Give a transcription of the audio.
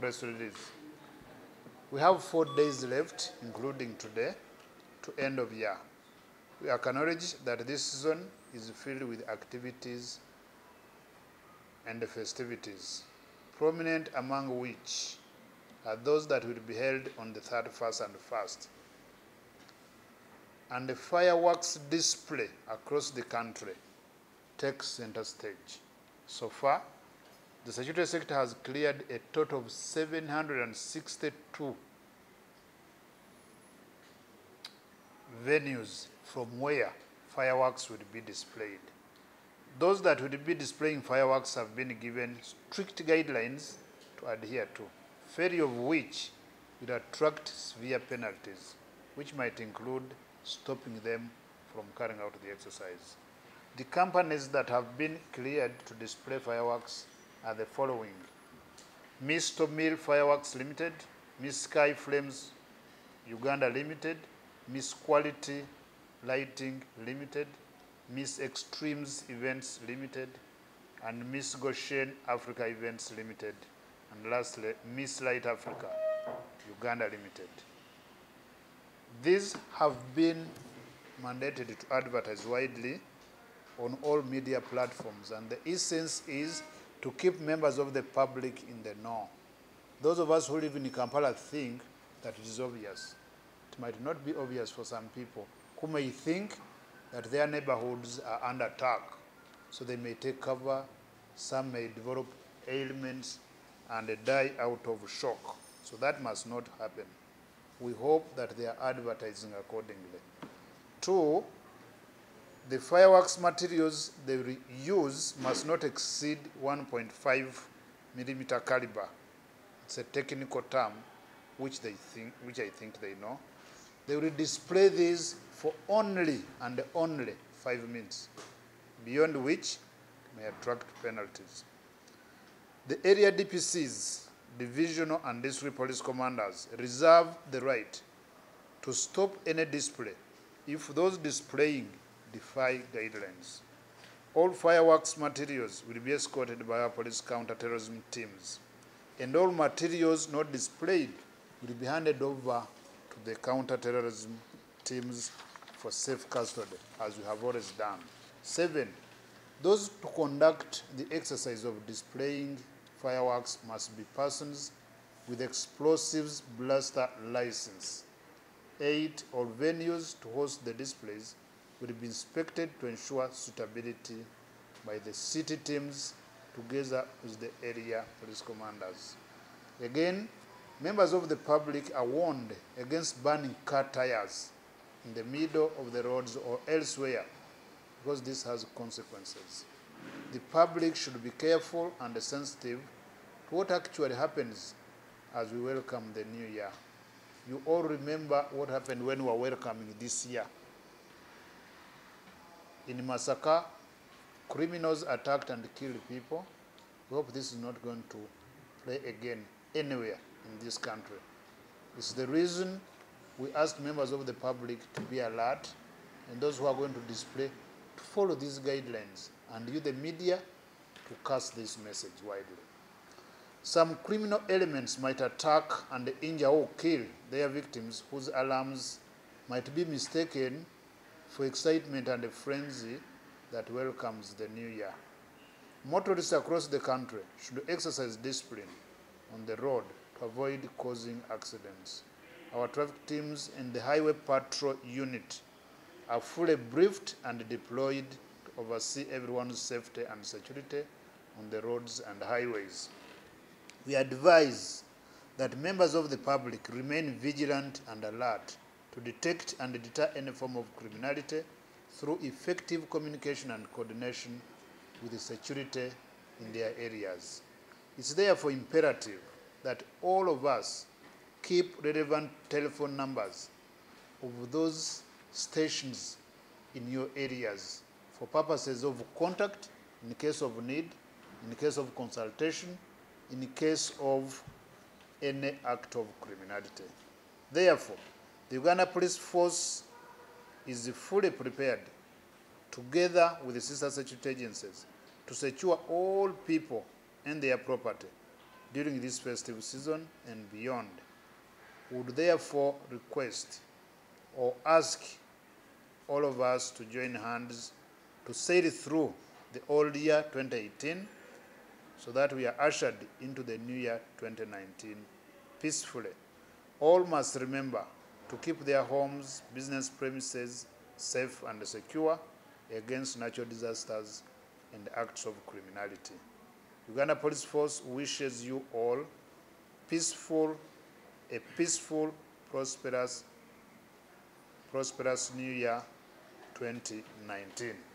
press release. We have 4 days left, including today, to end of year. We acknowledge that this season is filled with activities and festivities, prominent among which are those that will be held on the 31st and 1st, and the fireworks display across the country takes center stage. So far, the security sector has cleared a total of 762 venues from where fireworks would be displayed. Those that would be displaying fireworks have been given strict guidelines to adhere to, failure of which would attract severe penalties, which might include stopping them from carrying out the exercise. The companies that have been cleared to display fireworks are the following: Miss Tomil Fireworks Limited, Miss Sky Flames Uganda Limited, Miss Quality Lighting Limited, Miss Extremes Events Limited, and Miss Goshen Africa Events Limited, and lastly, Miss Light Africa Uganda Limited. These have been mandated to advertise widely on all media platforms, and the essence is to keep members of the public in the know. Those of us who live in Kampala think that it is obvious. It might not be obvious for some people who may think that their neighborhoods are under attack, so they may take cover. Some may develop ailments and die out of shock. So that must not happen. We hope that they are advertising accordingly. 2, the fireworks materials they use must not exceed 1.5 millimeter caliber. It's a technical term which I think they know. They will display these for only and only 5 minutes, beyond which may attract penalties. The area DPCs, Divisional and District Police Commanders, reserve the right to stop any display if those displaying defy guidelines. All fireworks materials will be escorted by our police counter-terrorism teams, and all materials not displayed will be handed over to the counter-terrorism teams for safe custody, as we have always done. 7, those to conduct the exercise of displaying fireworks must be persons with explosives blaster license. 8, all venues to host the displays will be inspected to ensure suitability by the city teams together with the area police commanders. Again, members of the public are warned against burning car tires in the middle of the roads or elsewhere, because this has consequences. The public should be careful and sensitive to what actually happens as we welcome the new year. You all remember what happened when we were welcoming this year. In Masaka, criminals attacked and killed people. We hope this is not going to play again anywhere in this country. It's the reason we ask members of the public to be alert, and those who are going to display to follow these guidelines, and you, the media, to cast this message widely. Some criminal elements might attack and injure or kill their victims, whose alarms might be mistaken for excitement and a frenzy that welcomes the new year. Motorists across the country should exercise discipline on the road to avoid causing accidents. Our traffic teams and the Highway Patrol Unit are fully briefed and deployed to oversee everyone's safety and security on the roads and highways. We advise that members of the public remain vigilant and alert to detect and deter any form of criminality through effective communication and coordination with the security in their areas. It's therefore imperative that all of us keep relevant telephone numbers of those stations in your areas for purposes of contact in case of need, in case of consultation, in case of any act of criminality. Therefore, the Uganda Police Force is fully prepared, together with the sister security agencies, to secure all people and their property during this festive season and beyond. Would therefore request or ask all of us to join hands to sail through the old year 2018 so that we are ushered into the new year 2019 peacefully. All must remember to keep their homes, business premises safe and secure against natural disasters and acts of criminality. Uganda Police Force wishes you all a peaceful, prosperous New Year 2019.